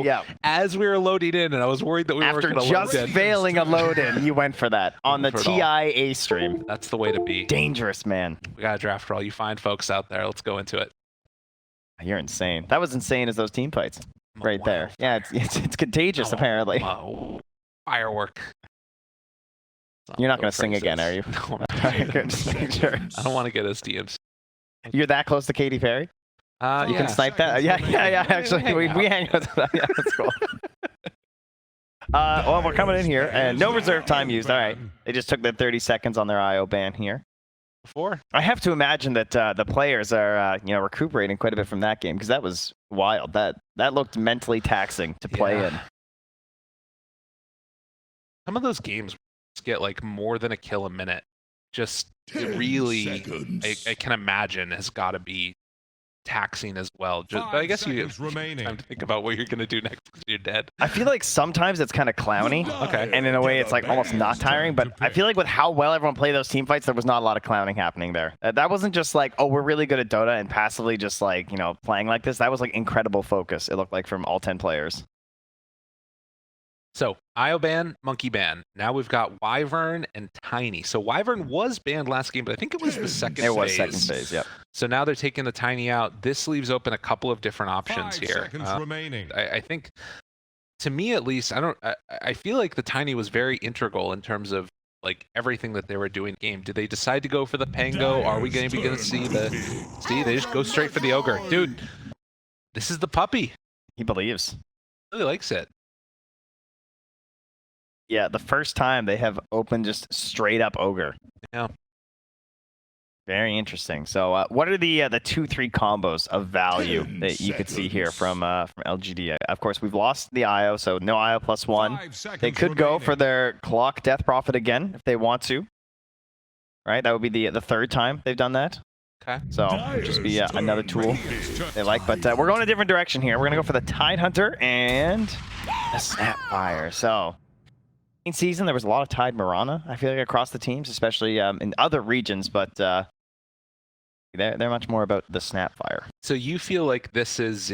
So as we were loading in, and I was worried that we weren't going to load in. After just failing a load-in, you went for that on the TIA stream. That's the way to be. Dangerous, man. We got to draft for all you fine folks out there. Let's go into it. You're insane. That was insane as those team fights right there. Yeah, it's contagious, apparently. Firework. You're not going to sing again, are you? No, just make sure. I don't want to get us DMs. You're that close to Katy Perry? You can snipe that? Yeah, actually, we hang out. Yeah, that's cool. Well, we're coming in here, and no reserve time used. All right. They just took the 30 seconds on their IO ban here. I have to imagine that the players are recuperating quite a bit from that game, because that was wild. That looked mentally taxing to play in. Some of those games get like more than a kill a minute. Just really, I can imagine, has got to be taxing as well. But I guess you have time to think about what you're going to do next because you're dead. I feel like sometimes it's kind of clowny. Okay. And in a way, it's like almost not tiring. But I feel like with how well everyone played those team fights, there was not a lot of clowning happening there. That wasn't just like, oh, we're really good at Dota and passively just like, playing like this. That was like incredible focus, it looked like, from all 10 players. So, IO ban, Monkey ban. Now we've got Wyvern and Tiny. So Wyvern was banned last game, but I think it was the second phase. It was second phase, yep. So now they're taking the Tiny out. This leaves open a couple of different options 5 here. seconds remaining. I think, to me at least, I feel like the Tiny was very integral in terms of like everything that they were doing in the game. Did they decide to go for the Pango? Are we going to see they just go straight for the Ogre. Dude, this is the puppy. He believes. He really likes it. Yeah, the first time they have opened just straight up Ogre. Yeah. Very interesting. So what are the 2-3 combos of value that you could see here from LGD? Of course, we've lost the IO, so no IO +1. They could go for their Clock Death Prophet again if they want to. Right? That would be the third time they've done that. Okay. So just be another tool they like. But we're going a different direction here. We're going to go for the Tidehunter and the Snapfire. So in season, there was a lot of Tide Mirana, I feel like, across the teams, especially in other regions, but they're much more about the Snapfire. So you feel like this has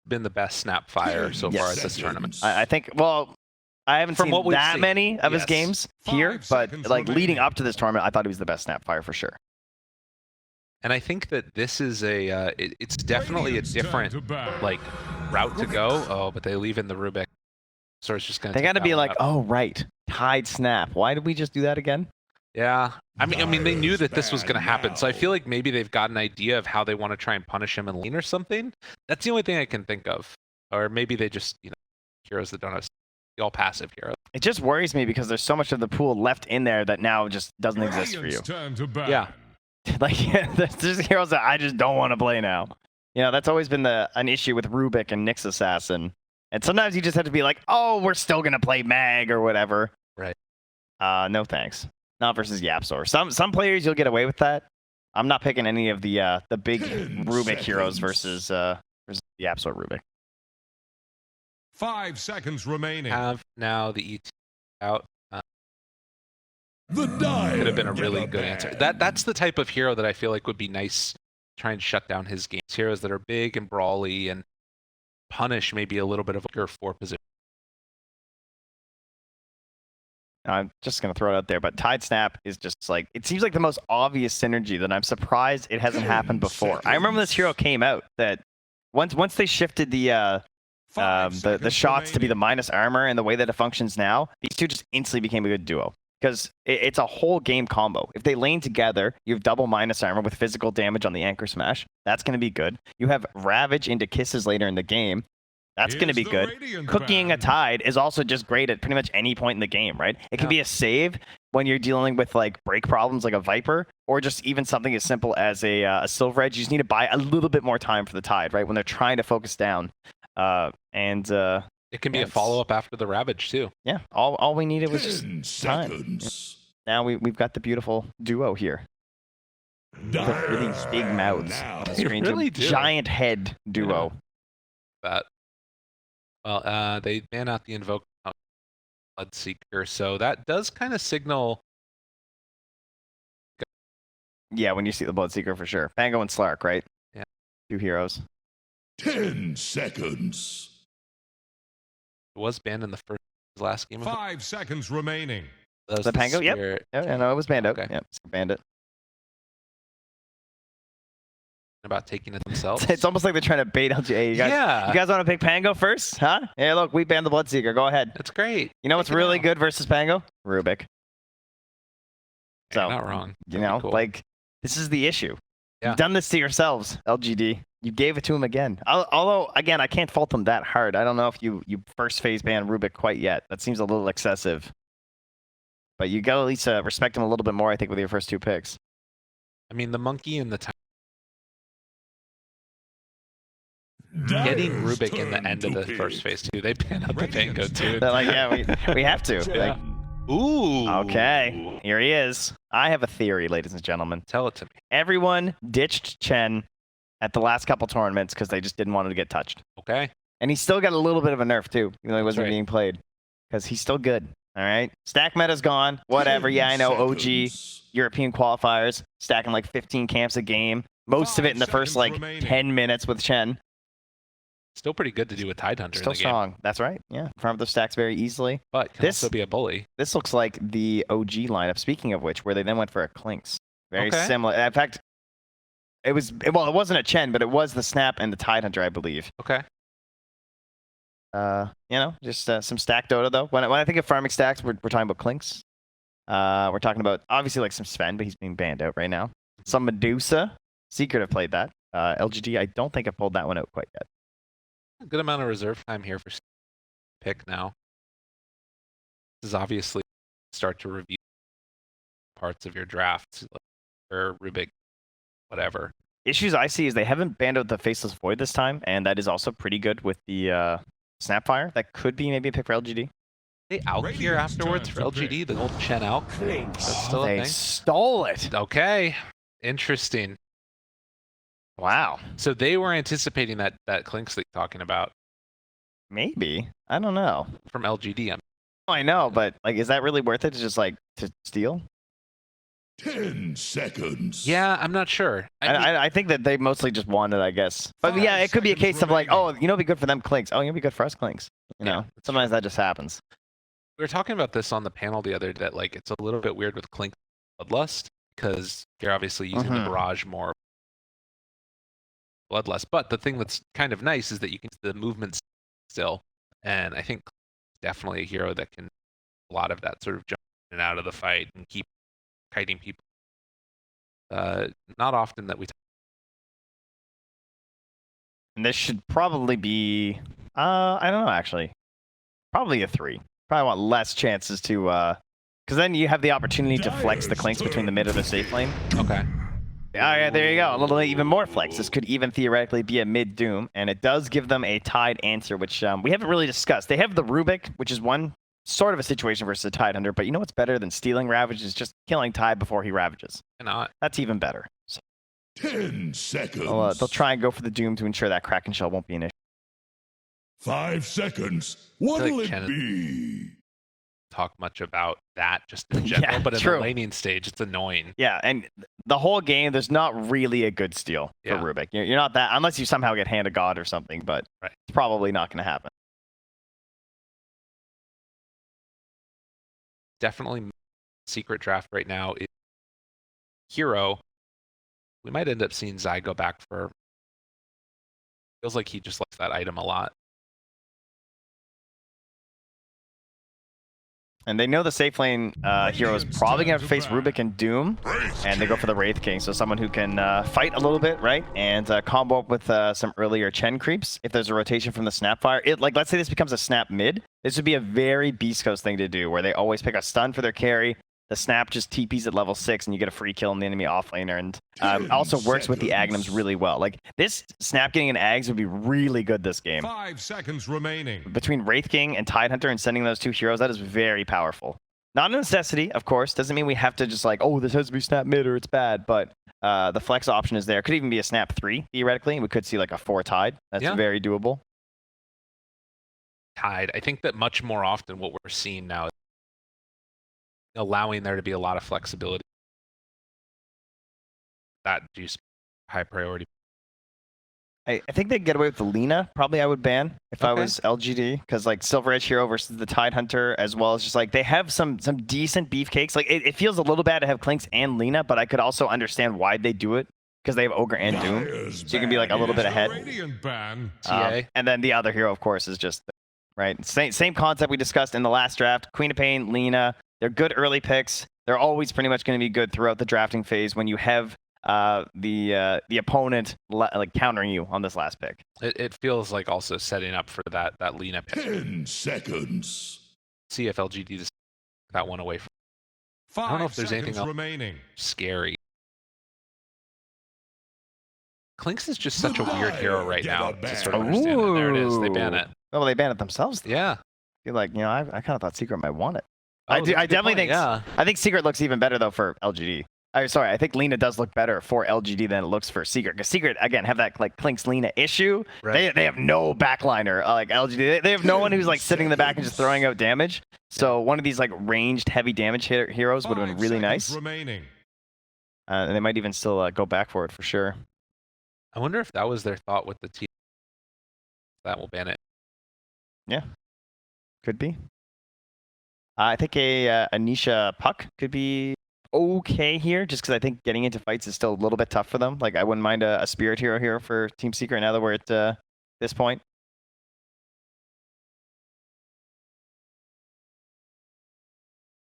been the best Snapfire so far at this tournament? I think, well, I haven't seen that many of his games here, but like leading up to this tournament, I thought he was the best Snapfire for sure. And I think that this is it's definitely a different like route to go. Oh, but they leave in the Rubik. So it's just gonna. They got to be like, oh right, Tide Snap. Why did we just do that again? Yeah, I mean, they knew that this was gonna happen, so I feel like maybe they've got an idea of how they want to try and punish him and lean or something. That's the only thing I can think of, or maybe they just, heroes that don't have all passive heroes. It just worries me because there's so much of the pool left in there that now just doesn't exist for you. Yeah, like there's just heroes that I just don't want to play now. That's always been an issue with Rubik and Nyx Assassin. And sometimes you just have to be like, oh, we're still going to play Mag or whatever. Right. No thanks. Not versus Yapzor. Some players you'll get away with that. I'm not picking any of the big Rubik heroes versus Yapzor Rubik. 5 seconds remaining. Have now the ET out. Could have been a really good answer. That's the type of hero that I feel like would be nice to try and shut down his games. Heroes that are big and brawly and punish maybe a little bit of a 4 position. I'm just going to throw it out there, but Tide Snap is just like, it seems like the most obvious synergy that I'm surprised it hasn't happened before. I remember this hero came out that once they shifted the shots to be the minus armor and the way that it functions now, these two just instantly became a good duo. Because it's a whole game combo. If they lane together, you have double minus armor with physical damage on the Anchor Smash. That's going to be good. You have Ravage into Kisses later in the game. That's going to be good. Cooking a Tide is also just great at pretty much any point in the game, right? It can be a save when you're dealing with like break problems like a Viper, or just even something as simple as a Silver Edge. You just need to buy a little bit more time for the Tide, right? When they're trying to focus down. It can be a follow-up after the Ravage, too. Yeah, all we needed was just time. Yeah. Now we've got the beautiful duo here. With really big mouths on the screen. Really giant head duo. That. Well, they ban out the Invoke Bloodseeker, so that does kind of signal... Yeah, when you see the Bloodseeker for sure. Pango and Slark, right? Yeah. 2 heroes. 10 seconds. It was banned in the last game. 5 seconds remaining. That was The Pango? Yep. Spirit. Yeah, no, it was banned out. Okay. Yep, banned it. About taking it themselves. It's almost like they're trying to bait LGD. You guys want to pick Pango first? Huh? Hey, look, we banned the Bloodseeker. Go ahead. That's great. You know what's really good versus Pango? Rubik. So, you're not wrong. You know, cool. like, this is the issue. Yeah. You've done this to yourselves, LGD. You gave it to him again. Although, again, I can't fault them that hard. I don't know if you first phase ban Rubik quite yet. That seems a little excessive. But you got to at least respect him a little bit more, I think, with your first 2 picks. I mean, the monkey and the getting Rubik in the end of the first phase too. They ban out the Pango too. They're like, yeah, we have to. Yeah. Like, ooh. Okay, here he is. I have a theory, ladies and gentlemen. Tell it to me. Everyone ditched Chen at the last couple tournaments because they just didn't want him to get touched. Okay. And he's still got a little bit of a nerf too, even though he wasn't right. being played. Because he's still good. All right. Stack meta's gone. Whatever. Yeah, I know. OG European qualifiers stacking like 15 camps a game. Most of it in the first like 10 minutes with Chen. Still pretty good to do with Tidehunter Still in the strong. game. That's right. Yeah. Farm those stacks very easily. But can also be a bully. This looks like the OG lineup, speaking of which, where they then went for a Clinks. Very similar. In fact, it wasn't a Chen, but it was the Snap and the Tidehunter, I believe. Okay. You know, just some stack Dota though. When I think of farming stacks, we're talking about Clinks. We're talking about obviously like some Sven, but he's being banned out right now. Some Medusa. Secret have played that. LGD, I don't think I've pulled that one out quite yet. A good amount of reserve time here for pick now. This is obviously start to review parts of your draft, or Rubik, whatever. Issues I see is they haven't banned out the Faceless Void this time, and that is also pretty good with the Snapfire. That could be maybe a pick for LGD. They Alk here afterwards for LGD, the old Chen Alk. That's still a they thing. Stole it. Okay, interesting. Wow. So they were anticipating that Clinks that you're talking about. Maybe. I don't know. From LGD. I know, but like, is that really worth it to just like to steal? 10 seconds. Yeah, I'm not sure. I think that they mostly just wanted, I guess. But yeah, it could be a case of like, oh, you know, it'd be good for them Clinks. Oh, it'd be good for us Clinks. You know, sometimes that just happens. We were talking about this on the panel the other day, that like it's a little bit weird with Clink Bloodlust because you're obviously using the barrage more Bloodlust. But the thing that's kind of nice is that you can see the movements still, and I think definitely a hero that can a lot of that sort of jump in and out of the fight and keep kiting people. Not often that we. And this should probably be, I don't know actually, probably a 3. Probably want less chances to, because then you have the opportunity to flex the Clinks between the mid or the safe lane. Okay. Oh yeah, there you go. A little even more flex. This could even theoretically be a mid Doom, and it does give them a Tide answer, which we haven't really discussed. They have the Rubik, which is one sort of a situation versus a Tidehunter, but you know what's better than stealing Ravage is just killing Tide before he Ravages. Cannot. That's even better. So, 10 seconds. they'll try and go for the Doom to ensure that Kraken Shell won't be an issue. 5 seconds. What'll like it be? Talk much about that just in general, Yeah, but in true. the laning stage, it's annoying. Yeah, and the whole game, there's not really a good steal for Rubik. You're not that, unless you somehow get Hand of God or something, but it's probably not going to happen. Definitely secret draft right now is hero. We might end up seeing Zai go back for. Feels like he just likes that item a lot. And they know the safe lane hero is probably going to face Rubik and Doom, and they go for the Wraith King, so someone who can fight a little bit, right? And combo up with some earlier Chen creeps. If there's a rotation from the Snapfire, like let's say this becomes a Snap mid, this would be a very Beast Coast thing to do, where they always pick a stun for their carry. The Snap just TPs at level 6, and you get a free kill on the enemy offlaner, and also works with the Agnums really well. Like, this Snap getting an Ags would be really good this game. 5 seconds remaining. Between Wraith King and Tidehunter and sending those 2 heroes, that is very powerful. Not a necessity, of course. Doesn't mean we have to just like, oh, this has to be Snap mid or it's bad, but the flex option is there. Could even be a Snap 3, theoretically. We could see like a 4 Tide. That's very doable. Tide. I think that much more often what we're seeing now is allowing there to be a lot of flexibility. That juice high priority. I think they'd get away with the Lina. Probably I would ban if I Okay. was LGD, because like Silver Edge Hero versus the Tide Hunter, as well as just like they have some decent beefcakes. Like it feels a little bad to have Clinks and Lina, but I could also understand why they do it, because they have Ogre and Doom, Dire's so you can be like a little bit ban ahead. Radiant ban. TA. And then the other hero, of course, is just right. Same concept we discussed in the last draft. Queen of Pain, Lina. They're good early picks. They're always pretty much going to be good throughout the drafting phase when you have the opponent like countering you on this last pick. It feels like also setting up for that Lina pick. 10 seconds. See if LGD just that one away from 5 don't know if there's anything seconds else. remaining. scary. Clinks is just such a weird hero right now to sort of understand that. There it is. They ban it. Oh, well, they ban it themselves. Yeah. I feel like, I kind of thought Secret might want it. Oh, I that's a good definitely point, think. Yeah. I think Secret looks even better though for LGD. Sorry, I think Lina does look better for LGD than it looks for Secret. Because Secret again have that like Clinks Lina issue. Right. They have no backliner like LGD. They have no one who's like sitting in the back and just throwing out damage. So one of these like ranged heavy damage heroes would have been 5 really seconds nice. remaining. And they might even still go back for it for sure. I wonder if that was their thought with the team. That will ban it. Could be. I think a Anisha Puck could be okay here, just because I think getting into fights is still a little bit tough for them. Like I wouldn't mind a Spirit Hero here for Team Secret now that we're at this point.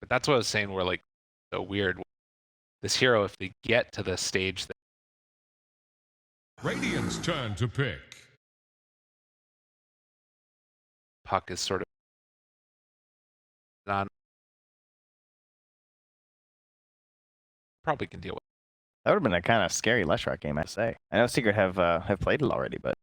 But that's what I was saying. We're like so weird. This hero, if they get to the stage, that Radiant's turn to pick. Puck is sort of not probably can deal with. That would have been a kind of scary Leshrac game, I have to say. I know Secret have played it already, but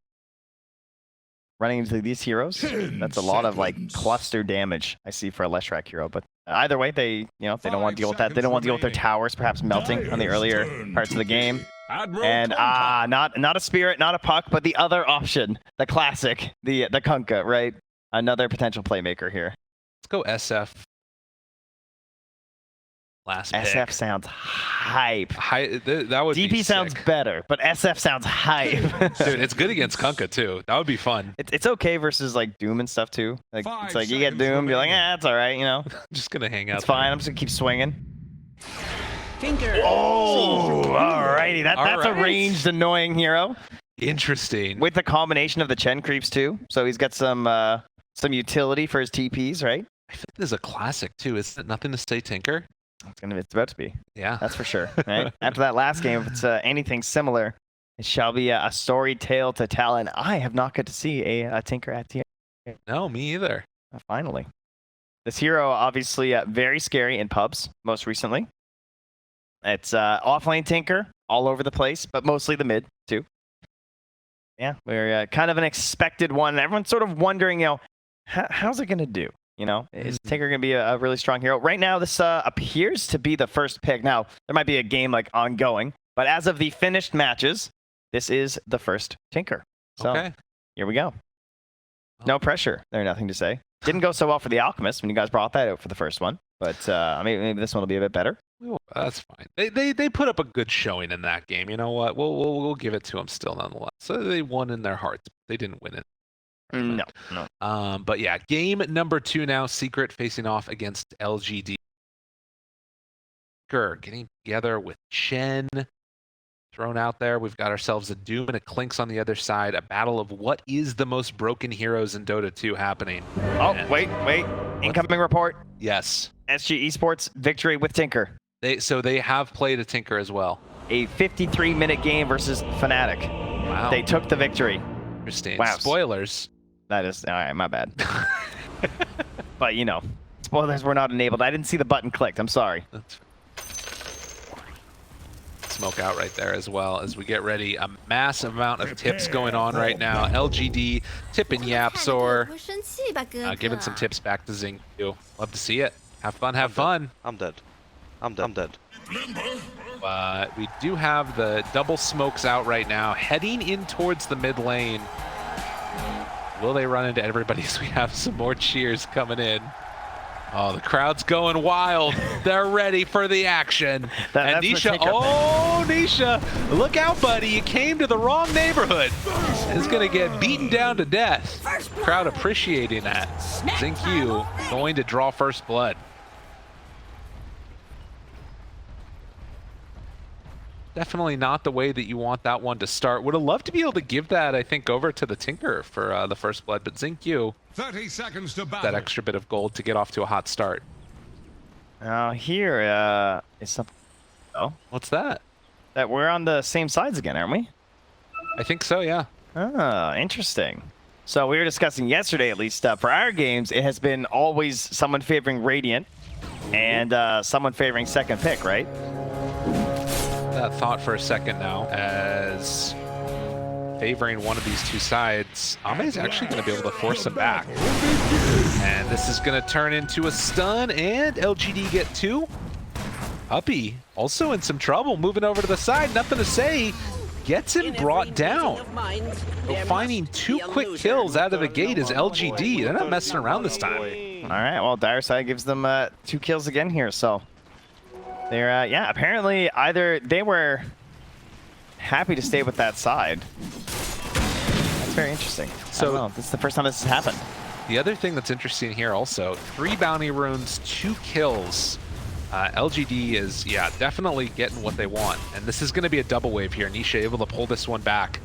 running into these heroes, 10 that's a lot of like seconds. cluster damage I see for a Leshrac hero. But either way, they they don't want to deal with that. They don't want to deal with their towers perhaps melting on the earlier parts of the game. Admiral And Kunkka. not a Spirit, not a Puck, but the other option, the classic, the Kunkka, right? Another potential playmaker here. Let's go SF. Last pick. SF sounds hype. That would be DP sounds sick. better, but SF sounds hype. Dude, it's good against Kunkka too. That would be fun. It's okay versus like Doom and stuff too. Like 5 it's like you get seconds Doom, you're like, remaining. it's all right, I'm just gonna hang out. it's fine. I'm just gonna keep swinging. Tinker. Oh, alrighty. That's a Alright. ranged annoying hero Interesting. with the combination of the Chen creeps too. So he's got some utility for his TPs, right? I think this is a classic too. Isn't it nothing to say Tinker? It's about to be. Yeah. That's for sure. Right? After that last game, if it's anything similar, it shall be a story tale to tell. And I have not got to see a Tinker at TI. No, me either. Finally. This hero, obviously very scary in pubs, most recently. It's offlane Tinker all over the place, but mostly the mid, too. Yeah, we're kind of an expected one. Everyone's sort of wondering, how's it going to do? Is Tinker going to be a really strong hero? Right now, this appears to be the first pick. Now, there might be a game like ongoing, but as of the finished matches, this is the first Tinker. So Okay. here we go. No pressure. There's nothing to say. Didn't go so well for the Alchemist when you guys brought that out for the first one, but maybe this one will be a bit better. That's fine. They put up a good showing in that game. You know what? We'll give it to them still nonetheless. So they won in their hearts. They didn't win it. No. But yeah, game number 2 now. Secret facing off against LGD. Getting together with Chen thrown out there. We've got ourselves a Doom and a Clinks on the other side. A battle of what is the most broken heroes in Dota 2 happening. Oh, And- wait. Incoming report. Yes. SG Esports victory with Tinker. They have played a Tinker as well. A 53-minute game versus Fnatic. Wow. They took the victory. Interesting. Wow. Spoilers. That is, all right, my bad. But, spoilers were not enabled. I didn't see the button clicked. I'm sorry. That's smoke out right there as well as we get ready. A massive amount of tips going on right now. LGD tipping Yapsor. 不生气吧，哥哥。 Giving some tips back to Zing too. Love to see it. Have fun, have fun. I'm dead. I'm dead. But we do have the double smokes out right now, heading in towards the mid lane. Will they run into everybody as we have some more cheers coming in? Oh, the crowd's going wild. They're ready for the action. And that's the Nisha, Tinker oh, Nisha, look out, buddy. You came to the wrong neighborhood. Is going to get beaten down to death. Crowd appreciating that. Zinkyu going to draw first blood. Definitely not the way that you want that one to start. Would have loved to be able to give that, I think, over to the Tinker for the first blood, but Zinkyu, 30 seconds to battle. that extra bit of gold to get off to a hot start. Now here is something. Oh, What's that? that we're on the same sides again, aren't we? I think so, yeah. Ah, interesting. So we were discussing yesterday, at least for our games, it has been always someone favoring Radiant and someone favoring second pick, right? That thought for a second now, as favoring one of these two sides, Ame's actually going to be able to force him back. And this is going to turn into a stun, and LGD get 2. Puppy also in some trouble, moving over to the side, nothing to say. Gets him brought down. So finding 2 quick kills out of the gate is LGD. They're not messing around this time. All right, well, Dire Side gives them 2 kills again here, so they're, yeah, apparently either they were happy to stay with that side. That's very interesting. So, I don't know, this is the first time this has happened. The other thing that's interesting here also, 3 bounty runes, 2 kills. LGD is, yeah, definitely getting what they want. And this is going to be a double wave here. Nisha able to pull this one back.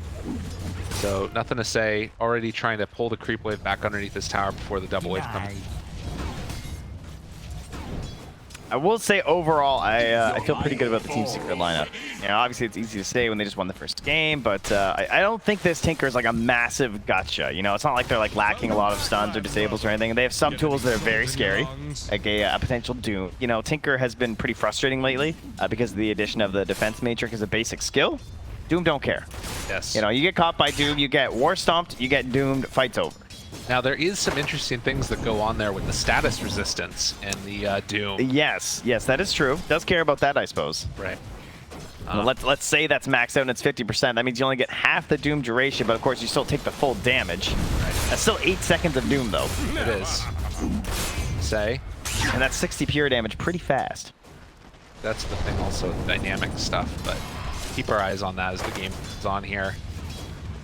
So nothing to say. Already trying to pull the creep wave back underneath this tower before the double wave comes. I will say overall, I feel pretty good about the Team Secret lineup. You know, obviously it's easy to say when they just won the first game, but I don't think this Tinker is like a massive gotcha. You know, it's not like they're like lacking a lot of stuns or disables or anything. They have some tools that are very scary, like a potential Doom. You know, Tinker has been pretty frustrating lately because of the addition of the Defense Matrix as a basic skill. Doom don't care. Yes. You know, you get caught by Doom, you get War Stomped, you get Doomed, fight's over. Now there is some interesting things that go on there with the status resistance and the Doom. Yes, yes, that is true. Does care about that, I suppose. Right. Well, let's say that's maxed out and it's 50%. That means you only get half the Doom duration, but of course you still take the full damage. Right. That's still 8 seconds of Doom, though. It is. Say. And that's 60 pure damage pretty fast. That's the thing also, dynamic stuff, but keep our eyes on that as the game goes on here.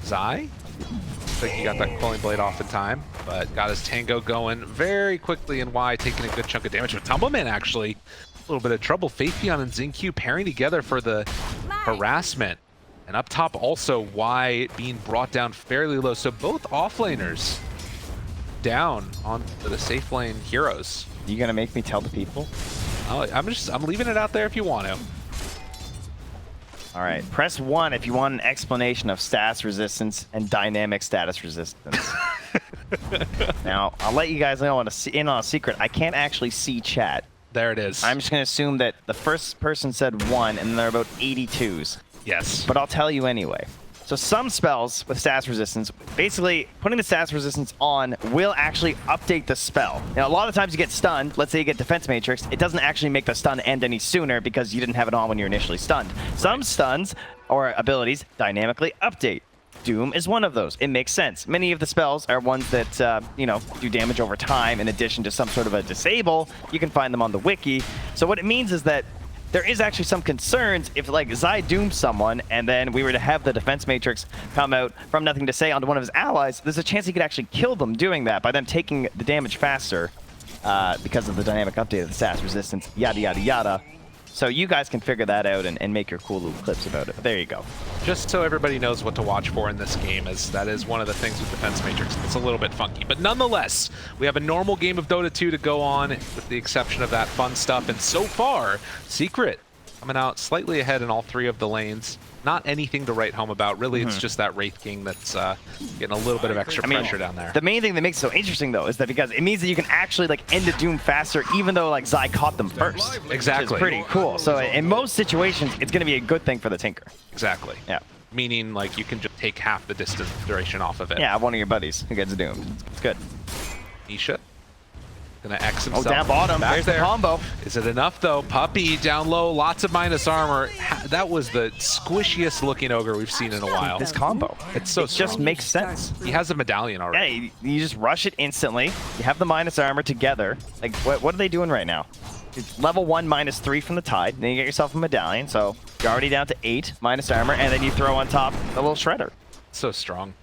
Zai? Looks like he got that Cooling Blade off in time, but got his Tango going very quickly, and Y taking a good chunk of damage. But Tumbleman actually, a little bit of trouble. Faithion and Zinkyu pairing together for the harassment. And up top also, Y being brought down fairly low. So both offlaners down on the safe lane heroes. You gonna make me tell the people? Oh, I'm leaving it out there if you want to. All right, press 1 if you want an explanation of status resistance and dynamic status resistance. Now, I'll let you guys know in on a secret. I can't actually see chat. There it is. I'm just gonna assume that the first person said 1 and there are about 82s. Yes. But I'll tell you anyway. So some spells with status resistance, basically putting the status resistance on will actually update the spell. Now, a lot of times you get stunned. Let's say you get Defense Matrix. It doesn't actually make the stun end any sooner because you didn't have it on when you were initially stunned. Some stuns or abilities dynamically update. Doom is one of those. It makes sense. Many of the spells are ones that, you know, do damage over time in addition to some sort of a disable. You can find them on the wiki. So what it means is that there is actually some concerns if, like, Zai dooms someone and then we were to have the Defense Matrix come out from nothing to say onto one of his allies, there's a chance he could actually kill them doing that by them taking the damage faster because of the dynamic update of the status resistance, yada, yada, yada. So you guys can figure that out and make your cool little clips about it. But there you go. Just so everybody knows what to watch for in this game, as that is one of the things with Defense Matrix that's a little bit funky. But nonetheless, we have a normal game of Dota 2 to go on, with the exception of that fun stuff. And so far, Secret coming out slightly ahead in all 3 of the lanes. Not anything to write home about. Really, it's just that Wraith King that's getting a little bit of extra pressure down there. The main thing that makes it so interesting, though, is that because it means that you can actually, like, end the Doom faster, even though, like, Zai caught them first. Exactly. Which is pretty cool. So in most situations, it's going to be a good thing for the Tinker. Exactly. Yeah. Meaning, like, you can just take half the distance duration off of it. Yeah, one of your buddies who gets doomed. It's good. Nisha Gonna X himself. Oh, down bottom. Back There's there. the combo. Is it enough though? Puppey down low, lots of minus armor. That was the squishiest looking ogre we've seen in a while. This combo. It's so It just strong. makes sense. He has a medallion Yeah, already. you just rush it instantly. You have the minus armor together. Like, what are they doing right now? It's level 1 -3 from the Tide. Then you get yourself a medallion, so you're already down to 8 minus armor, and then you throw on top a little shredder. So strong.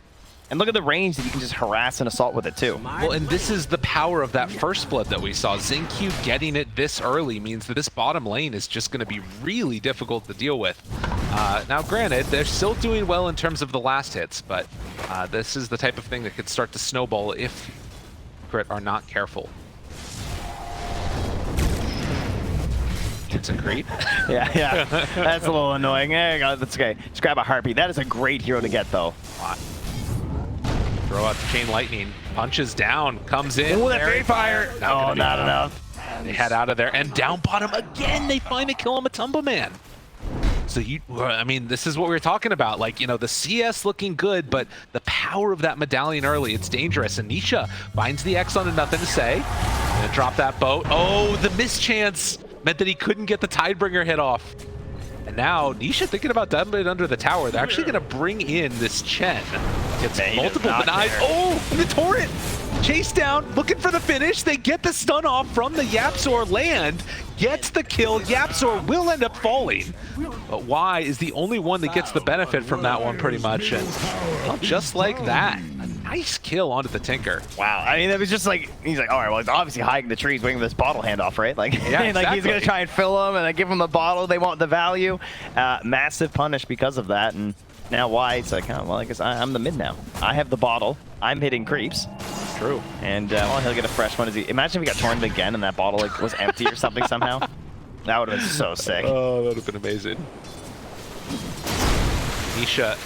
And look at the range that you can just harass and assault with it too. Well, and this is the power of that first blood that we saw. XinQ getting it this early means that this bottom lane is just going to be really difficult to deal with. Now, granted, they're still doing well in terms of the last hits, but this is the type of thing that could start to snowball if Crit are not careful. It's a creep. Yeah. That's a little annoying. There you go. That's okay. Just grab a heartbeat. That is a great hero to get, though. Throw out the chain lightning, punches down, comes in. Oh, that fairy fire! Not Not enough. They head out of there and down bottom again. They find a kill on Matumba Man. So I mean, this is what we were talking about. Like, you know, the CS looking good, but the power of that medallion early, it's dangerous. And Nisha finds the X on a nothing to say. Gonna drop that boat. Oh, the mischance meant that he couldn't get the Tidebringer hit off. And now Nisha thinking about dumping it under the tower. They're actually gonna bring in this Chen. Gets multiple denies. Oh, and the torrent! Chase down, looking for the finish. They get the stun off from the Yapzor land. Gets the kill. Yapzor will end up falling. But Y is the only one that gets the benefit from that one pretty much. And well, just like that, a nice kill onto the Tinker. Wow. I mean, it was just like, he's like, all right, well, he's obviously hiding the trees, waiting for this bottle handoff, right? Like, Yeah, like exactly. he's going to try and fill them and then give them the bottle. They want the value. Massive punish because of that. And now Y, it's like, oh, well, I guess I'm the mid now. I have the bottle. I'm hitting creeps. True. And well, he'll get a fresh one. Imagine if he got torn again and that bottle like was empty or something somehow. That would have been so sick. Oh, that would have been amazing. Nisha,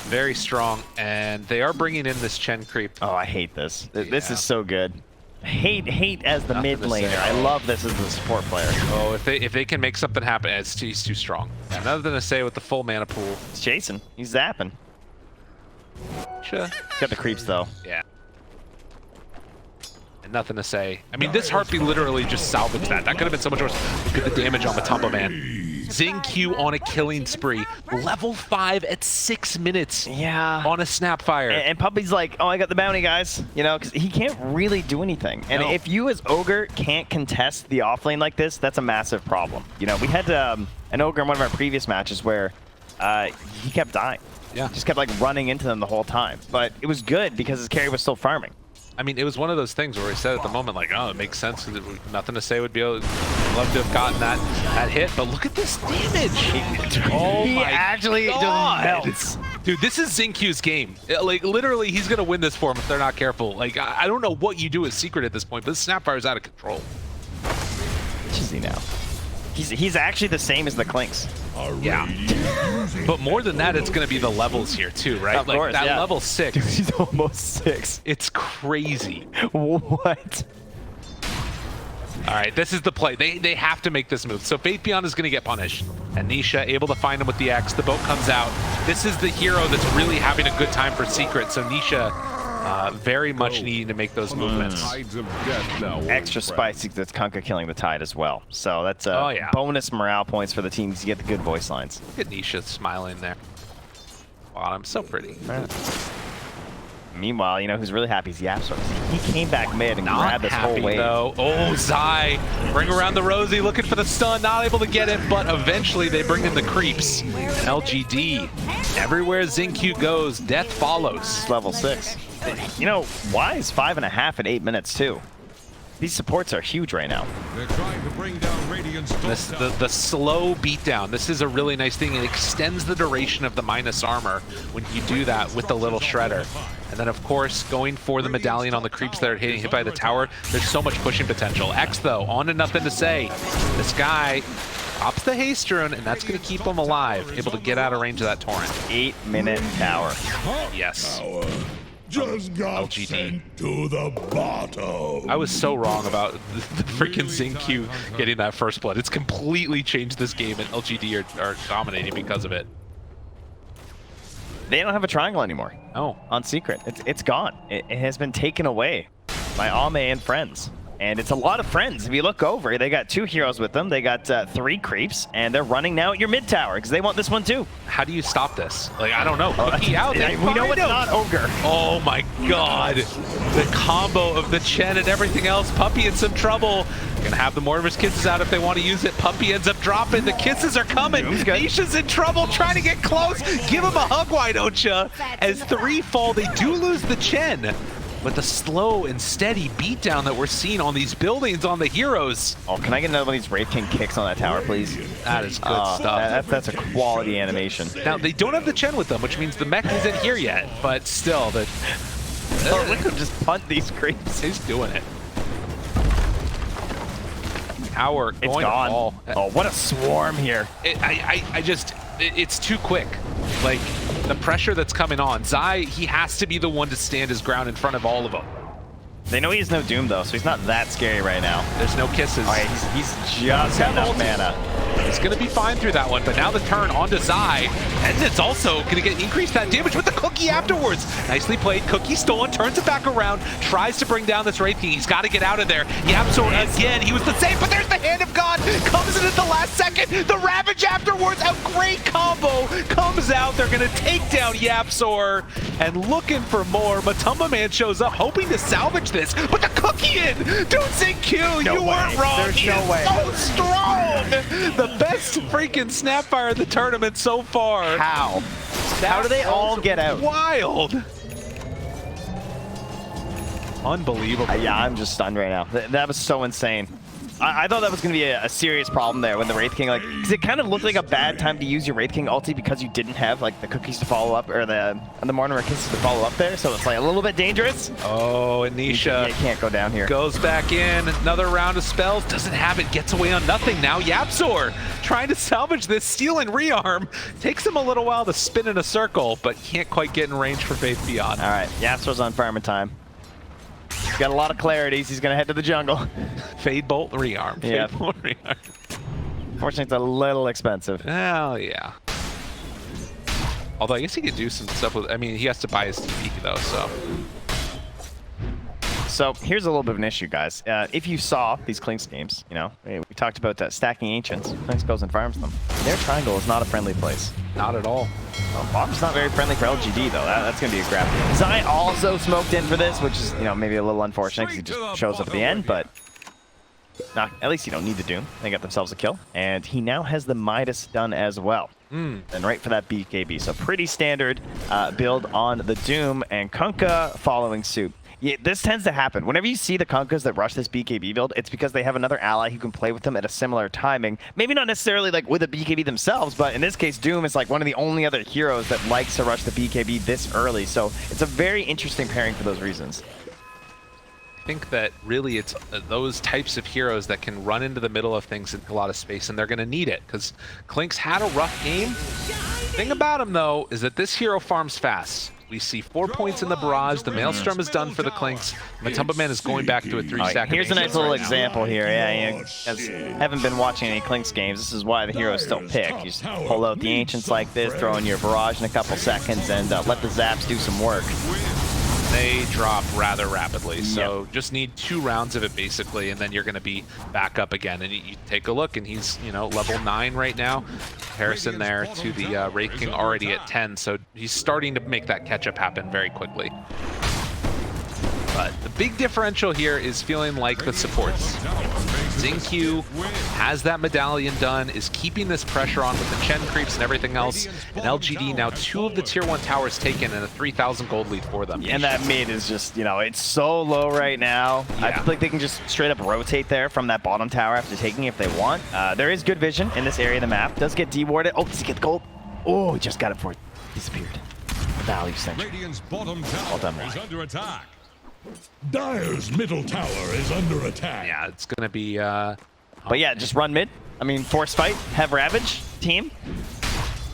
very strong, and they are bringing in this Chen creep. Oh, I hate this. This Yeah. is so good. Hate as the Nothing mid to laner. say. I love this as the support player. Oh, if they can make something happen, he's too strong. Yeah, nothing to say with the full mana pool. It's Jason. He's zapping. Nisha, He's got the creeps though. yeah. And nothing to say. I mean, this heartbeat literally just salvaged that. That could have been so much worse. Look at the damage on Matumba Man. XinQ on a killing spree. Level 5 at 6 minutes. Yeah. On a Snapfire. And Puppy's like, oh, I got the bounty, guys. You know, because he can't really do anything. And No. if you as Ogre can't contest the offlane like this, that's a massive problem. You know, we had an Ogre in one of our previous matches where he kept dying. Yeah. Just kept like running into them the whole time. But it was good because his carry was still farming. I mean, it was one of those things where we said at the moment, like, oh, it makes sense. Nothing to say would be able to, love to have gotten that hit, but look at this damage. Oh He my actually God. just melts. Dude, this is XinQ's game. Like, literally, he's going to win this for him if they're not careful. Like, I don't know what you do as Secret at this point, but this Snapfire's out of control. Which is he now? He's actually the same as the Clinks. Yeah. But more than that, it's going to be the levels here, too, right? Of like, course, that yeah. level 6, He's almost 6. it's crazy. What? All right, this is the play. They have to make this move. So Fate Beyond is going to get punished. And Nisha able to find him with the X. The boat comes out. This is the hero that's really having a good time for Secret. So Nisha very much needing to make those movements. Tides of death now, old Extra friend. spicy that's Kunkka killing the Tide as well. So that's Oh, yeah. bonus morale points for the teams. You get the good voice lines. Look at Nisha smiling there. Bottom, so pretty. Meanwhile, you know who's really happy is Yapzor. He came back mid and Not grabbed this whole happy wave. though. Oh, Zai, bring around the Rosie, looking for the stun, not able to get it, but eventually they bring in the creeps. LGD, everywhere XinQ goes, death follows. It's level 6. You know, why is 5.5 at 8 minutes too? These supports are huge right now. They're trying to bring down Radiant's This, Dota. the slow beatdown, this is a really nice thing. It extends the duration of the minus armor when you do that with the little shredder. And then, of course, going for the medallion on the creeps that are getting hit by the tower, there's so much pushing potential. X, though, on to nothing to say. This guy pops the haste rune, and that's going to keep him alive, able to get out of range of that torrent. 8-minute tower. Yes. Power just got LGD. sent to the bottom. I was so wrong about the freaking XinQ getting that first blood. It's completely changed this game, and LGD are dominating because of it. They don't have a triangle anymore Oh. on Secret. It's gone. It has been taken away by Ame and friends. and it's a lot of friends. If you look over, they got 2 heroes with them. They got 3 creeps, and they're running now at your mid tower because they want this one too. How do you stop this? Like, I don't know. Cookie out. We know it's not Ogre. Oh my god. The combo of the Chen and everything else. Puppy in some trouble. Gonna have the Mortimer's Kisses out if they want to use it. Puppy ends up dropping. The kisses are coming. Nisha's in trouble, trying to get close. Give him a hug, why don't ya? As 3 fall, they do lose the Chen. But the slow and steady beatdown that we're seeing on these buildings, on the heroes. Oh, can I get another one of these Wraith King kicks on that tower, please? That is good stuff. That's a quality animation. Now, they don't have the Chen with them, which means the mech isn't here yet. But still, look at him just punt these creeps. He's doing it. Tower going it's gone. To fall. Oh, what a swarm here. It's too quick. Like, the pressure that's coming on. Zai, he has to be the one to stand his ground in front of all of them. They know he has no Doom, though, so he's not that scary right now. There's no kisses. All right, he's just got enough mana. He's going to be fine through that one, but now the turn onto Zai, and it's also going to increase that damage with the Cookie afterwards. Nicely played. Cookie stolen, turns it back around, tries to bring down this Wraith King. He's got to get out of there. Yapsor again, he was the same, but there's the Hand of God, comes in at the last second. The Ravage afterwards, a great combo comes out. They're going to take down Yapsor, and looking for more. Matumba Man shows up, hoping to salvage this, but the Cookie in! Don't say Q, you weren't wrong. There's no way. So strong! The best freaking Snapfire in the tournament so far. How? How do they all get out? Wild! Unbelievable. Yeah, I'm just stunned right now. That was so insane. I thought that was going to be a serious problem there when the Wraith King, like, because it kind of looked like a bad time to use your Wraith King ulti because you didn't have, like, the cookies to follow up, or the Mortimer Kisses to follow up there, so it's, like, a little bit dangerous. Oh, and Nisha you can't go down here. Goes back in, another round of spells, doesn't have it, gets away on nothing now. Yapsor trying to salvage this, stealing rearm. Takes him a little while to spin in a circle, but can't quite get in range for Faith Beyond. All right, Yapsor's on farming time. He's got a lot of clarities. He's going to head to the jungle. Fade Bolt rearm. Yeah. Fade Bolt rearm. Fortunately, it's a little expensive. Well, yeah. Although I guess he could do some stuff with, I mean, he has to buy his TP though, so. So here's a little bit of an issue, guys. If you saw these Clinks games, you know, we talked about stacking Ancients. Clinks goes and farms them. Their triangle is not a friendly place. Not at all. Well, bottom's not very friendly for LGD, though. That's going to be a grab. Zai also smoked in for this, which is, you know, maybe a little unfortunate because he just shows up at the end, but at least you don't need the Doom. They got themselves a kill. And he now has the Midas done as well. And right for that BKB. So pretty standard build on the Doom, and Kunkka following suit. Yeah, this tends to happen. Whenever you see the Kunkas that rush this BKB build, it's because they have another ally who can play with them at a similar timing. Maybe not necessarily like with a BKB themselves, but in this case, Doom is like one of the only other heroes that likes to rush the BKB this early. So it's a very interesting pairing for those reasons. I think that really it's those types of heroes that can run into the middle of things in a lot of space, and they're going to need it because Clinks had a rough game. The thing about him, though, is that this hero farms fast. We see 4 points in the barrage. The Maelstrom is done for the Clinks. Matumba Man is going back to a 3-stack. Here's a nice little example here. Yeah, as haven't been watching any Clinks games, this is why the heroes still pick. You just pull out the Ancients like this, throw in your barrage in a couple seconds, and let the Zaps do some work. They drop rather rapidly, so just need 2 rounds of it basically, and then you're going to be back up again. And you take a look, and he's level 9 right now. Comparison there to the Wraith King already at 10, so he's starting to make that catch-up happen very quickly. But the big differential here is feeling like the supports. Xingqiu has that medallion done, is keeping this pressure on with the Chen creeps and everything else. And LGD now 2 of the tier 1 towers taken and a 3,000 gold lead for them. And that mid is just, it's so low right now. Yeah. I feel like they can just straight up rotate there from that bottom tower after taking if they want. There is good vision in this area of the map. Does get dewarded. Oh, does he get the gold? Oh, he just got it before it disappeared. The value central. Radiant's bottom tower well done, is under attack. Dire's middle tower is under attack. Yeah, it's going to be... but yeah, just run mid. I mean, force fight, have Ravage, team.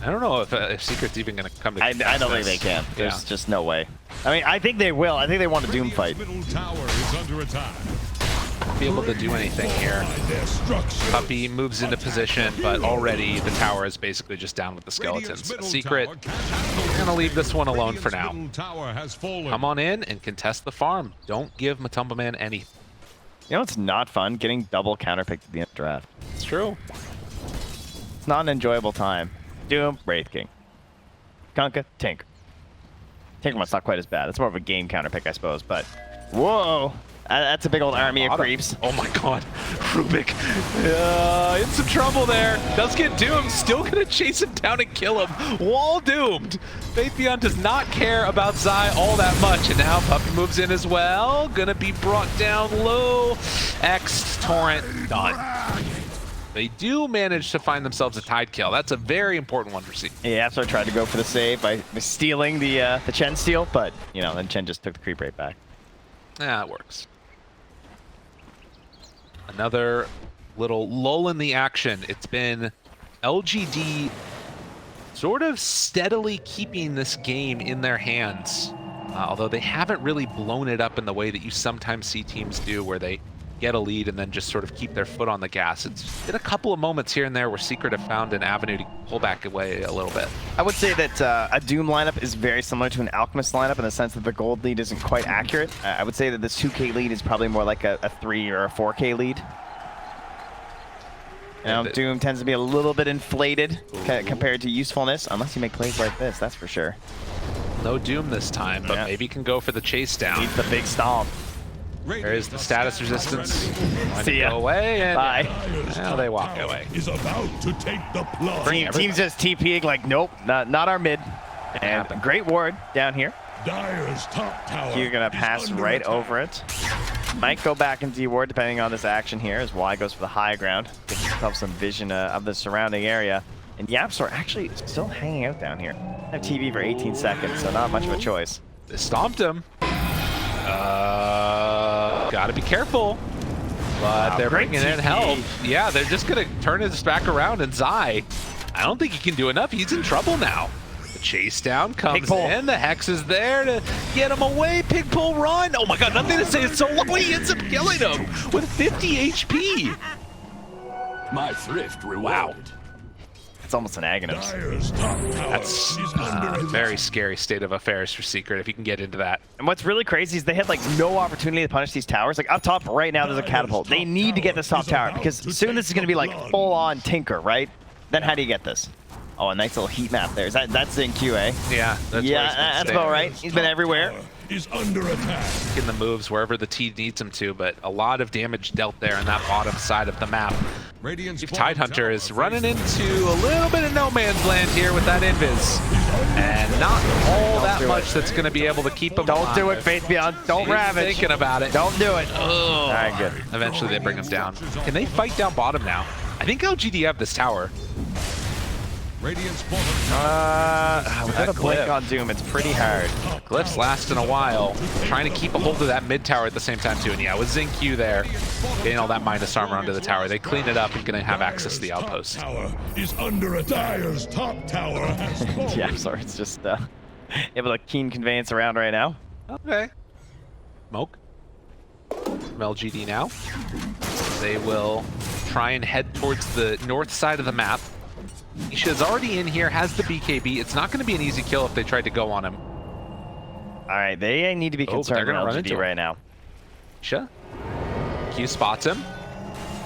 I don't know if Secret's even going to come to... I don't think they can. There's just no way. I mean, I think they will. I think they want a Doom fight. Middle tower is under attack. Be able to do anything here. Puppy moves into position, but already the tower is basically just down with the skeletons. Secret, we're going to leave this one alone for now. Come on in and contest the farm. Don't give Matumba Man anything. You know, it's not fun getting double counterpicked at the end of the draft. It's true. It's not an enjoyable time. Doom, Wraith King. Kunkka, Tinker. Tinker's not quite as bad. It's more of a game counterpick, I suppose, but... Whoa! That's a big old army of creeps. Oh my god. Rubik in some trouble there. Does get doomed. Still gonna chase him down and kill him. Wall doomed. Faithion does not care about Zai all that much. And now Puppey moves in as well. Gonna be brought down low. X Torrent done. They do manage to find themselves a Tide kill. That's a very important one for C. Yeah, so I tried to go for the save by stealing the Chen steal, but, you know, then Chen just took the creep right back. Yeah, it works. Another little lull in the action. It's been LGD sort of steadily keeping this game in their hands, although they haven't really blown it up in the way that you sometimes see teams do, where they get a lead and then just sort of keep their foot on the gas. It's been a couple of moments here and there where Secret have found an avenue to pull back away a little bit. I would say that a Doom lineup is very similar to an Alchemist lineup in the sense that the gold lead isn't quite accurate. I would say that this 2K lead is probably more like a 3 or a 4K lead. You know, Doom tends to be a little bit inflated compared to usefulness, unless you make plays like this, that's for sure. No Doom this time, but maybe can go for the chase down. Needs the big stomp. There is the status resistance. See ya. Go away and bye. Now they walk away. Is about to take the plunge. Team's just TPing like, nope, not our mid. And great ward down here. Dire's top tower. You're gonna pass right over it. Might go back and D-ward depending on this action here as Y goes for the high ground. Gives himself some vision of the surrounding area. And YapzOr actually still hanging out down here. I have TV for 18 seconds, so not much of a choice. They stomped him. Gotta be careful. But they're bringing in help. Yeah, they're just gonna turn his back around, and Zai, I don't think he can do enough. He's in trouble now. The chase down comes in. The Hex is there to get him away. Pig pull run. Oh my god, nothing to say. It's so low. He ends up killing him with 50 HP. My thrift rewarded. Wow. It's almost an Aghanim. Dire's top tower That's is under a attack. very scary state of affairs for Secret, if you can get into that. And what's really crazy is they had like no opportunity to punish these towers. Like up top right now, there's a catapult. They need to get this top tower because soon this is going to be like full on Tinker, right? Then how do you get this? Oh, a nice little heat map there. That's in QA. Yeah, that's about right. He's been everywhere. Is under attack. In the moves wherever the T needs him to, but a lot of damage dealt there in that bottom side of the map. Tidehunter is running into a little bit of no man's land here with that invis, and not all that much that's going to be able to keep him alive. Don't do it, Faithion. Don't ravage. Thinking about it. Don't do it. Oh. All right, good. Eventually they bring him down. Can they fight down bottom now? I think LGD have this tower. Without a blink on Doom, it's pretty hard. Glyph's lasting a while, trying to keep a hold of that mid tower at the same time too. And yeah, with Xingqiu there, getting all that minus armor onto the tower, they clean it up and gonna have access to the outpost. Tower is under attack. Dire's top tower has fallen. Yeah, sorry, it's just able to keen conveyance around right now. Okay. Smoke from LGD now. They will try and head towards the north side of the map. Nisha's already in here, has the BKB. It's not going to be an easy kill if they tried to go on him. All right, they need to be concerned about LGD right now. Nisha. Q spots him.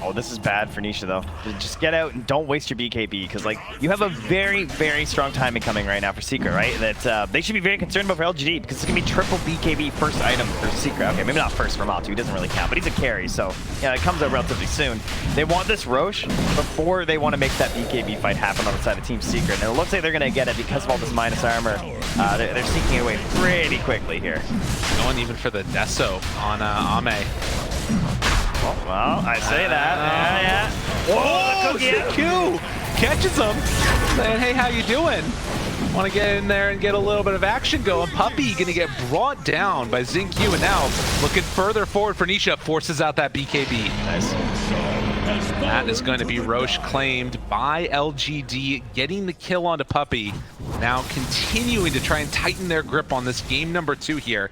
Oh, this is bad for Nisha, though. Just get out and don't waste your BKB, because like you have a very, very strong timing coming right now for Secret, right? That they should be very concerned about for LGD, because it's going to be triple BKB first item for Secret. Okay, maybe not first for Matu, he doesn't really count, but he's a carry, so yeah, it comes out relatively soon. They want this Roche before they want to make that BKB fight happen on the side of Team Secret, and it looks like they're going to get it because of all this minus armor. They're sneaking it away pretty quickly here. Going even for the Deso on Ame. Oh, well, I say that. Yeah. Whoa, Q catches him, saying, hey, how you doing? Want to get in there and get a little bit of action going. Puppey gonna get brought down by Xingqiu, and now looking further forward for Nisha, forces out that BKB. Nice. That is going to be Roche claimed by LGD, getting the kill onto Puppey. Now continuing to try and tighten their grip on this game number 2 here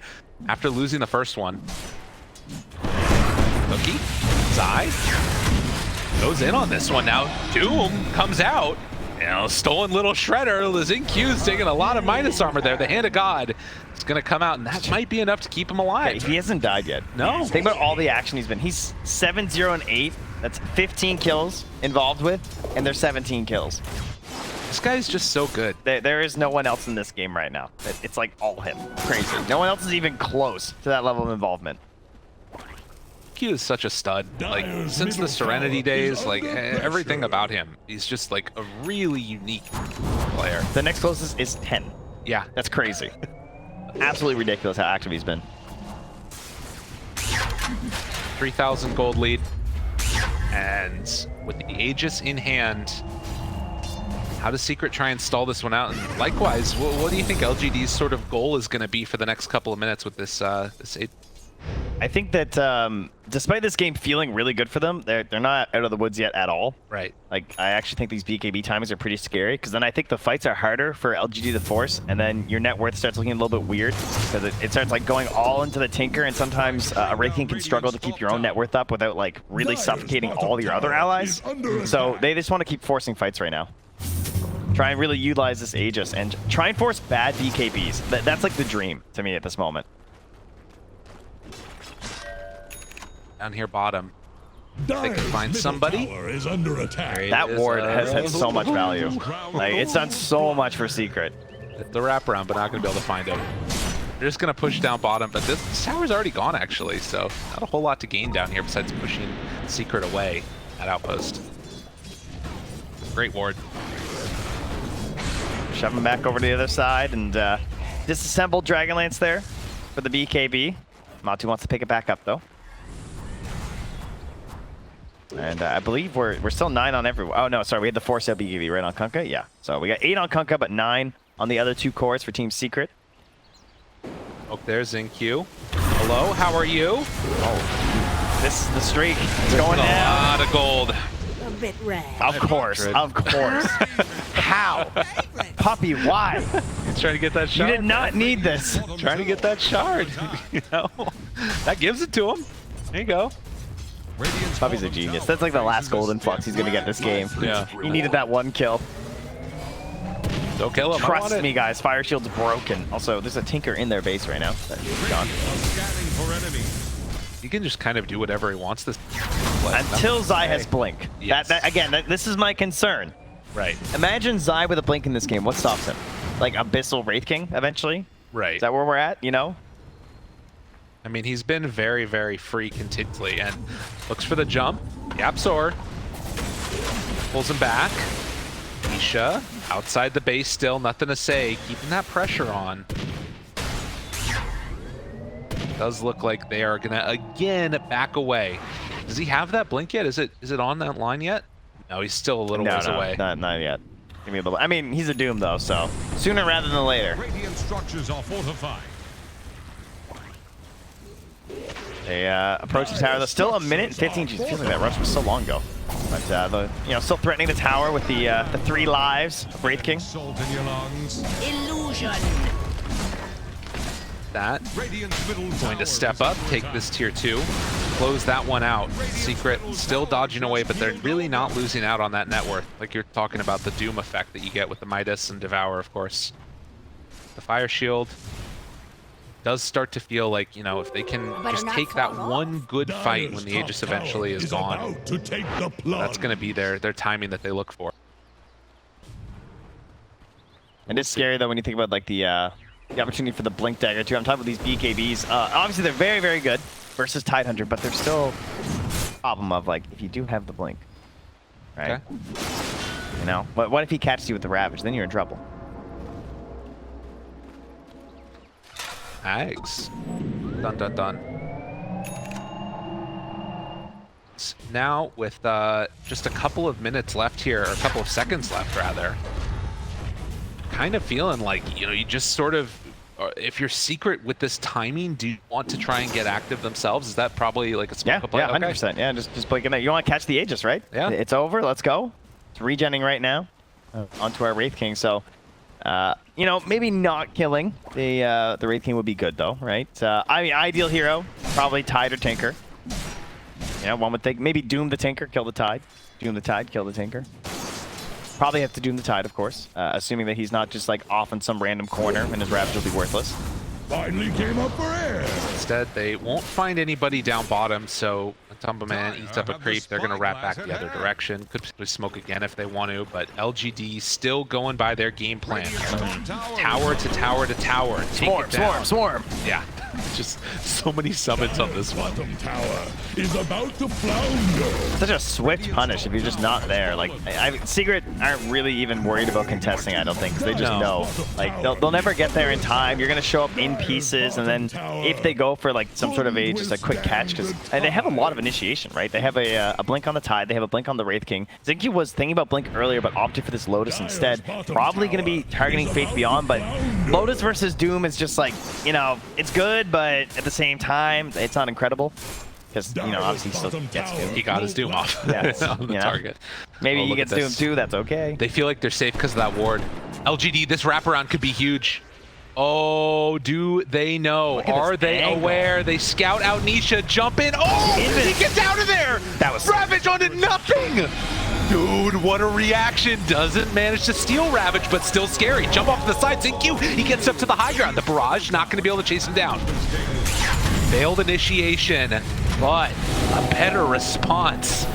after losing the first one. Cookie, Zai goes in on this one now. Doom comes out, You know, stolen little shredder. The Zinq's taking a lot of minus armor there. The Hand of God is going to come out, and that might be enough to keep him alive. He hasn't died yet. No. Think about all the action he's been. He's 7-0-8. That's 15 kills involved with, and there's 17 kills. This guy's just so good. There is no one else in this game right now. It's like all him. Crazy. No one else is even close to that level of involvement. Q is such a stud. Like, since the Serenity days, like, everything about him, he's just like a really unique player. The next closest is 10. Yeah. That's crazy. Absolutely ridiculous how active he's been. 3,000 gold lead. And with the Aegis in hand, how does Secret try and stall this one out? And likewise, what do you think LGD's sort of goal is going to be for the next couple of minutes with this I think that despite this game feeling really good for them, they're not out of the woods yet at all. Right. Like, I actually think these BKB timings are pretty scary, because then I think the fights are harder for LGD to force, and then your net worth starts looking a little bit weird, because it starts like going all into the Tinker, and sometimes a Wraith King can struggle to keep your own net worth up without like really suffocating all your other allies. So they just want to keep forcing fights right now. Try and really utilize this Aegis, and try and force bad BKBs. That's like the dream to me at this moment. down here bottom. They can find somebody. Is under attack. That ward has had so much value. Like, it's done so much for Secret. The wraparound, but not going to be able to find him. They're just going to push down bottom, but this tower's already gone, actually, so not a whole lot to gain down here besides pushing Secret away at Outpost. Great ward. Shove him back over to the other side and disassemble Dragonlance there for the BKB. Matu wants to pick it back up, though. And I believe we're still 9 on everyone. Oh, no, sorry, we had the 4-sale BKB right on Kunkka? Yeah. So we got 8 on Kunkka, but 9 on the other 2 cores for Team Secret. Oh, there's Zinq. Hello, how are you? Oh, this is the streak. It's going down. A lot of gold. A bit rare. Of course, of course. How? Puppy, why? He's trying to get that shard. You did not need this. Trying to get that shard. You know? That gives it to him. There you go. Puppy's a genius. That's like the last golden flux he's going to get this game. Yeah. He needed that 1 kill. Don't kill him. Trust me, guys. Fire Shield's broken. Also, there's a Tinker in their base right now. That's gone. He can just kind of do whatever he wants this. Until Zai has Blink. Yes. This is my concern. Right. Imagine Zai with a Blink in this game. What stops him? Like Abyssal Wraith King, eventually? Right. Is that where we're at, you know? I mean, he's been very, very free continually and looks for the jump. Yapsor pulls him back. Isha outside the base still, nothing to say, keeping that pressure on. Does look like they are gonna again back away. Does he have that blink yet? Is it on that line yet? No, he's still a little ways away. Not yet. Give me a little. I mean, he's a Doom though, so sooner rather than later. Radiant structures are fortified. They approach the tower. There's still 1 minute and 15. Geez, it feels like that rush was so long ago. But still threatening the tower with the 3 lives of Wraith King. Salt in your lungs. Illusion. That going to step up, take this tier 2, close that one out. Secret still dodging away, but they're really not losing out on that net worth. Like you're talking about the Doom effect that you get with the Midas and Devour, of course. The Fire Shield does start to feel like, you know, if they can just take that one good fight when the Aegis eventually is gone, that's going to be their timing that they look for. And it's scary though when you think about like the opportunity for the Blink Dagger too. I'm talking about these BKBs. Obviously they're very, very good versus Tidehunter, but there's still a problem of like, if you do have the Blink, right? Okay. You know, but what if he catches you with the Ravage? Then you're in trouble. Ags. Dun dun dun. Now with just a couple of minutes left here, or a couple of seconds left rather, kind of feeling like, you know, you just sort of, if you're Secret with this timing, do you want to try and get active themselves? Is that probably like a smart play? Yeah, 100%. Yeah, just blinking that. You want to catch the Aegis, right? Yeah. It's over. Let's go. It's regenning right now onto our Wraith King. So, you know, maybe not killing the Wraith King would be good though, right? I mean, ideal hero, probably Tide or Tinker. You know, one would think maybe Doom the Tinker, kill the Tide. Doom the Tide, kill the Tinker. Probably have to Doom the Tide, of course, assuming that he's not just like off in some random corner and his Ravage will be worthless. Finally came up for air. Instead, they won't find anybody down bottom, so Tumbaman eats up a creep. They're going to wrap back the other direction. Could potentially smoke again if they want to, but LGD still going by their game plan. Tower to tower to tower. Swarm. Yeah, just so many summons on this one. Bottom tower is about to flounder. Such a swift punish if you're just not there. Like, Secret aren't really even worried about contesting, I don't think, because they just know. Like, they'll never get there in time. You're going to show up in pieces, and then if they go for like some sort of just a quick catch, because they have a lot of initiation, right? They have a Blink on the Tide, they have a Blink on the Wraith King. Zinky was thinking about Blink earlier, but opted for this Lotus instead. Probably going to be targeting Faith Beyond, but Lotus versus Doom is just like, you know, it's good, but at the same time, it's not incredible. Because, you know, obviously he still gets Doom. He got his Doom off Yeah, on the target. Maybe he gets Doom too, that's okay. They feel like they're safe because of that ward. LGD, this wraparound could be huge. Oh, do they know? Are they aware? They scout out Nisha, jump in. Oh, he gets out of there! That was Ravage onto nothing! Dude, what a reaction. Doesn't manage to steal Ravage, but still scary. Jump off to the side, Zinq. He gets up to the high ground. The barrage not going to be able to chase him down. Failed initiation, but a better response.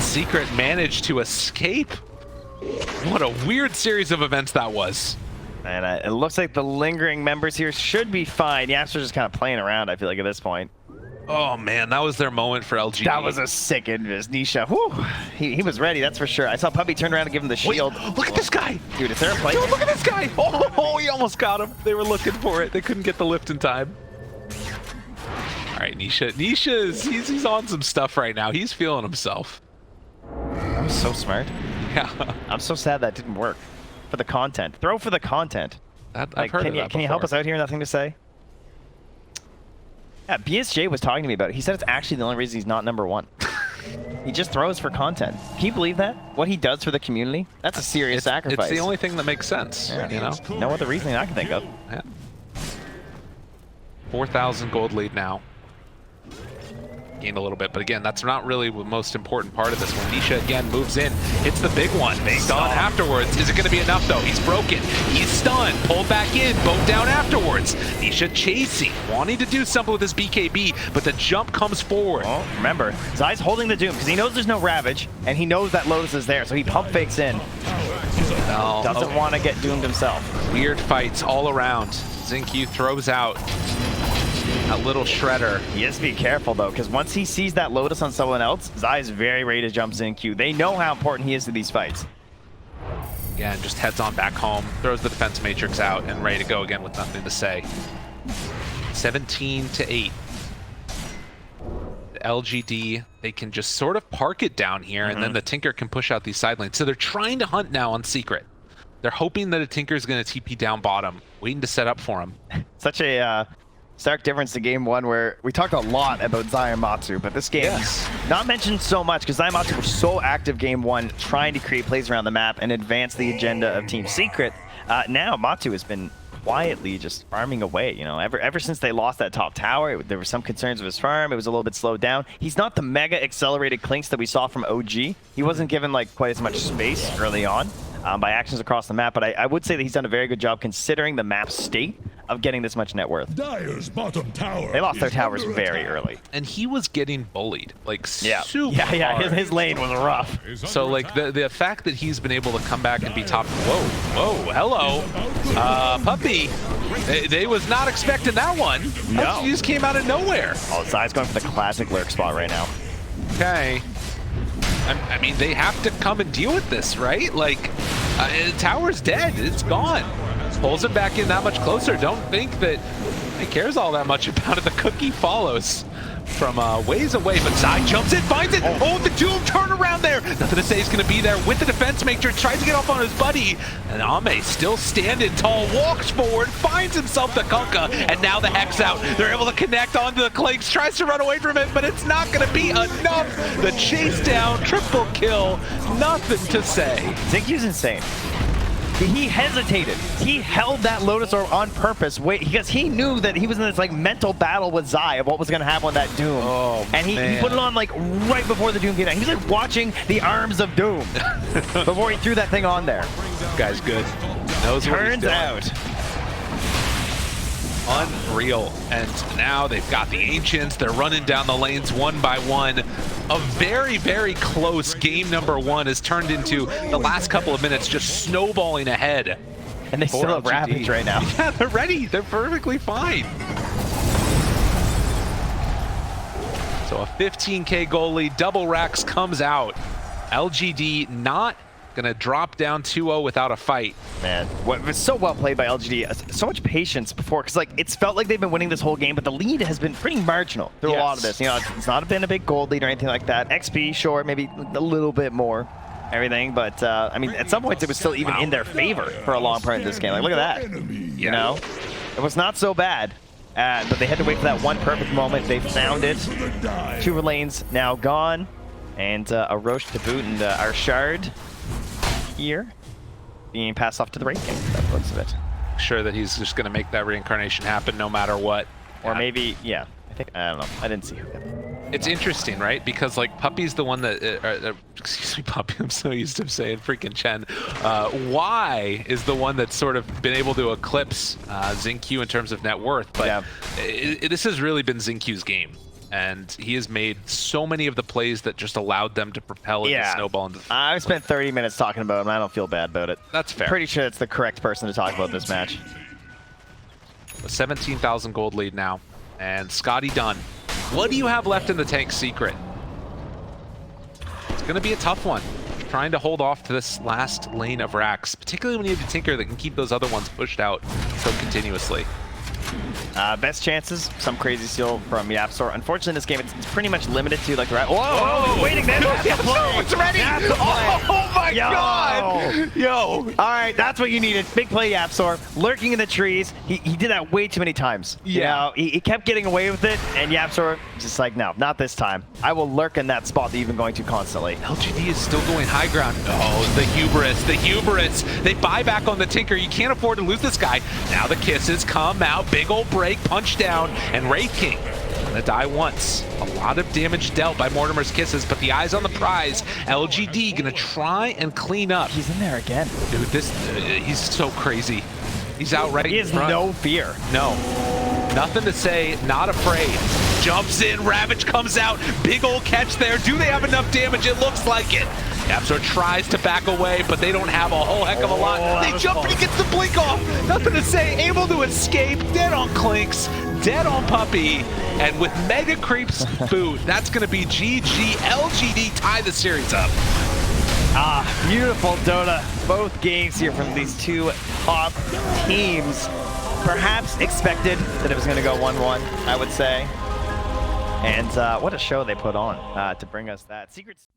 Secret managed to escape. What a weird series of events that was. And it looks like the lingering members here should be fine. Yaps are just kind of playing around, I feel like, at this point. Oh, man, that was their moment for LGD. That was a sick invis. Nisha, whew, he was ready, that's for sure. I saw Puppy turn around and give him the shield. Wait, look at this guy. Dude, is there a play? Dude, look at this guy. Oh, he almost got him. They were looking for it. They couldn't get the lift in time. All right, Nisha's he's on some stuff right now. He's feeling himself. That was so smart. Yeah. I'm so sad that didn't work. For the content. Throw for the content. I've like, heard of that can you help us out here? Nothing to say? Yeah, BSJ was talking to me about it. He said it's actually the only reason he's not #1. He just throws for content. Can you believe that? What he does for the community? That's a serious sacrifice. It's the only thing that makes sense, yeah. You know? No other reasoning I can think of. Yeah. 4,000 gold lead now. Gained a little bit, but again, that's not really the most important part of this one. Nisha again moves in, hits the big one. Stun afterwards. Is it going to be enough though? He's broken. He's stunned. Pulled back in. Boat down afterwards. Nisha chasing, wanting to do something with his BKB, but the jump comes forward. Oh, remember, Zai's holding the Doom because he knows there's no Ravage, and he knows that Lotus is there, so he pump fakes in. No. Doesn't want to get doomed himself. Weird fights all around. Zinq throws out that little shredder. He has to be careful though, because once he sees that Lotus on someone else, Zai is very ready to jump Zinq. They know how important he is to these fights. Again, just heads on back home, throws the defense matrix out, and ready to go again with nothing to say. 17-8. The LGD, they can just sort of park it down here, and then the Tinker can push out these side lanes. So they're trying to hunt now on Secret. They're hoping that a Tinker is going to TP down bottom, waiting to set up for him. Such a stark difference to game one, where we talked a lot about Zai and Matsu, but this game not mentioned so much because Zai and Matsu were so active game one, trying to create plays around the map and advance the agenda of Team Secret. Now Matsu has been quietly just farming away. You know, ever since they lost that top tower, there were some concerns of his farm. It was a little bit slowed down. He's not the mega accelerated Clinks that we saw from OG. He wasn't given like quite as much space early on by actions across the map, but I would say that he's done a very good job considering the map's state of getting this much net worth. Dire's bottom tower. They lost their towers very early. And he was getting bullied, like Yeah, super hard. His lane was rough. So like the fact that he's been able to come back and be top, whoa, hello, Puppy, they was not expecting that one. No. He just came out of nowhere. Oh, Zai's going for the classic lurk spot right now. Okay. I mean, they have to come and deal with this, right? Like, tower's dead. It's gone. Pulls him back in that much closer. Don't think that he cares all that much about it. The cookie follows from ways away, but Zai jumps in, finds it. Oh, the Doom turnaround there. Nothing to say is going to be there with the defense matrix. Tries to get off on his buddy. And Ame still standing tall, walks forward, finds himself the Kunkka, and now the Hex out. They're able to connect onto the Clinks, tries to run away from it, but it's not going to be enough. The chase down, triple kill, nothing to say. Zinky's insane. he hesitated. He held that Lotus Orb on purpose, because he knew that he was in this like mental battle with Zai of what was gonna happen with that Doom. Oh, and he put it on like right before the Doom came down. He was like watching the arms of Doom before he threw that thing on there. This guy's good. Knows what he's Turns doing. out. Unreal. And now they've got the Ancients. They're running down the lanes one by one. A very, very close game number one has turned into the last couple of minutes just snowballing ahead. And they still have LGD. Ravage right now. Yeah, they're ready. They're perfectly fine. So a 15K goal lead. Double Racks comes out. LGD not gonna drop down 2-0 without a fight. Man, it was so well played by LGD. So much patience before, because like it's felt like they've been winning this whole game, but the lead has been pretty marginal through a lot of this. You know, it's not been a big gold lead or anything like that. XP, sure, maybe a little bit more, everything, but I mean, at some points it was still even in their favor for a long part of this game. Like, look at that. You know, it was not so bad. But they had to wait for that one perfect moment. They found it. 2 lanes now gone, and a Roche to boot, and our Shard here being passed off to the Wraith King. That looks of it. Sure that he's just gonna make that reincarnation happen no matter what. Or maybe, yeah. I don't know. I didn't see who got that. It's interesting, right? Because like Puppy's the one that, excuse me, Puppy. I'm so used to saying freaking Chen. Y is the one that's sort of been able to eclipse Xingqiu in terms of net worth. But this has really been Xingqiu's game. And he has made so many of the plays that just allowed them to propel and snowball into. I've spent 30 minutes talking about him. I don't feel bad about it. That's fair. Pretty sure it's the correct person to talk about this match. A 17,000 gold lead now, and Scotty done. What do you have left in the tank secret? It's going to be a tough one. Trying to hold off to this last lane of racks, particularly when you have a Tinker that can keep those other ones pushed out so continuously. Best chances, some crazy steal from YapzOr. Unfortunately, in this game, it's pretty much limited to like the right. Whoa! Waiting there. It's ready! Oh my god! Yo! All right, that's what you needed. Big play, YapzOr. Lurking in the trees. He did that way too many times. You know, he kept getting away with it, and YapzOr just like, no, not this time. I will lurk in that spot that you've been going to constantly. LGD is still going high ground. Oh, the hubris, the hubris. They buy back on the Tinker. You can't afford to lose this guy. Now the kisses come out. Big old break, punch down, and Wraith King gonna die once. A lot of damage dealt by Mortimer's kisses, but the eyes on the prize. LGD gonna try and clean up. He's in there again. Dude, this, he's so crazy. He's out right He has in front. no fear. No. Nothing to say, not afraid. Jumps in, Ravage comes out. Big old catch there. Do they have enough damage? It looks like it. YapzOr tries to back away, but they don't have a whole heck of a lot. They jump and he gets the blink off. Nothing to say. Able to escape. Dead on Clinks. Dead on Puppy. And with Mega Creep's boot, that's going to be GG. LGD tie the series up. Ah, beautiful Dota. Both games here from these two top teams. Perhaps expected that it was going to go 1-1, I would say. And what a show they put on to bring us that. Secrets.